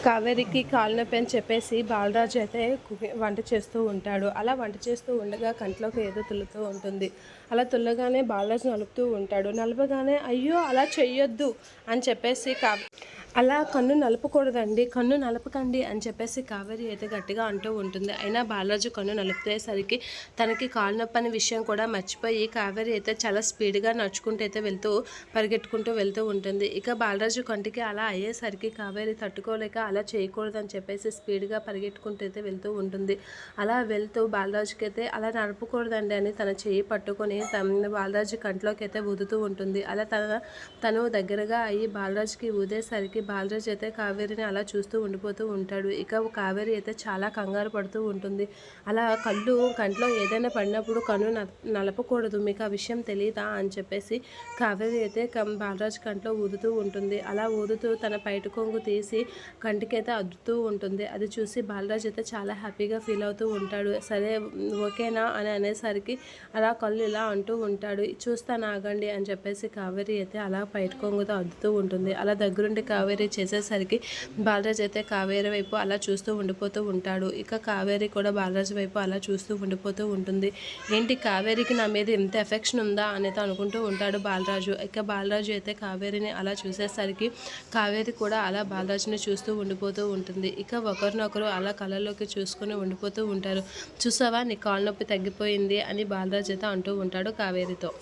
కావేరికి కాలు నొప్పి అని చెప్పేసి బాలరాజు అయితే వంట చేస్తూ ఉంటాడు. అలా వంట చేస్తూ ఉండగా కంట్లోకి ఏదో తుల్లుతూ ఉంటుంది. అలా తుల్లగానే బాలరాజు నలుపుతూ ఉంటాడు. నలపగానే అయ్యో అలా చెయ్యొద్దు అని చెప్పేసి అలా కన్ను నలపకూడదండి, కన్ను నలపకండి అని చెప్పేసి కావేరి అయితే గట్టిగా అంటూ ఉంటుంది. అయినా బాలరాజు కన్ను నలిపేసరికి తనకి కాలు నొప్పి అనే విషయం కూడా మర్చిపోయి కావేరి అయితే చాలా స్పీడ్గా నడుచుకుంటూ అయితే పరిగెట్టుకుంటూ వెళ్తూ ఉంటుంది. ఇక బాలరాజు కంటికి అలా అయ్యేసరికి కావేరి తట్టుకోలేక అలా చేయకూడదని చెప్పేసి స్పీడ్గా పరిగెట్టుకుంటూ అయితే వెళ్తూ ఉంటుంది. అలా వెళ్తూ బాలరాజుకి అయితే అలా నడపకూడదండి అని తన చేయి పట్టుకొని బాలరాజు కంట్లోకి అయితే ఊదుతూ ఉంటుంది. అలా తను దగ్గరగా అయ్యి బాలరాజుకి ఊదేసరికి బాలరాజు అయితే కావేరిని అలా చూస్తూ ఉండిపోతూ ఉంటాడు. ఇక కావేరి అయితే చాలా కంగారు పడుతూ ఉంటుంది. అలా కంట్లో ఏదైనా పడినప్పుడు కన్ను నలపకూడదు, మీకు ఆ విషయం తెలియదా అని చెప్పేసి కావేరి అయితే బాలరాజు కంట్లో ఊదుతూ ఉంటుంది. అలా ఊదుతూ తన పైట కొంగు తీసి కంటికైతే అద్దుతూ ఉంటుంది. అది చూసి బాలరాజు అయితే చాలా హ్యాపీగా ఫీల్ అవుతూ ఉంటాడు. సరే ఓకేనా అని అనేసరికి అలా కళ్ళు ఇలా అంటూ ఉంటాడు. చూస్తాను ఆగండి అని చెప్పేసి కావేరి అయితే అలా పైట కొంగుతో అద్దుతూ ఉంటుంది. అలా దగ్గరుండి కావేరి చేసేసరికి బాలరాజు అయితే కావేరి వైపు అలా చూస్తూ ఉండిపోతూ ఉంటాడు. ఇక కావేరి కూడా బాలరాజు వైపు అలా చూస్తూ ఉండిపోతూ ఉంటుంది. ఏంటి కావేరికి నా మీద ఎంత ఎఫెక్షన్ ఉందా అనేది అనుకుంటూ ఉంటాడు బాలరాజు. ఇక బాలరాజు అయితే కావేరిని అలా చూసేసరికి కావేరి కూడా అలా బాలరాజుని చూస్తూ ఉండిపోతూ ఉంటుంది. ఇక ఒకరినొకరు అలా కళ్ళల్లోకి చూసుకుని ఉండిపోతూ ఉంటారు. చూసావా నీ కాళ్ళ నొప్పి తగ్గిపోయింది అని బాలరాజు అయితే అంటూ ఉంటాడు కావేరితో.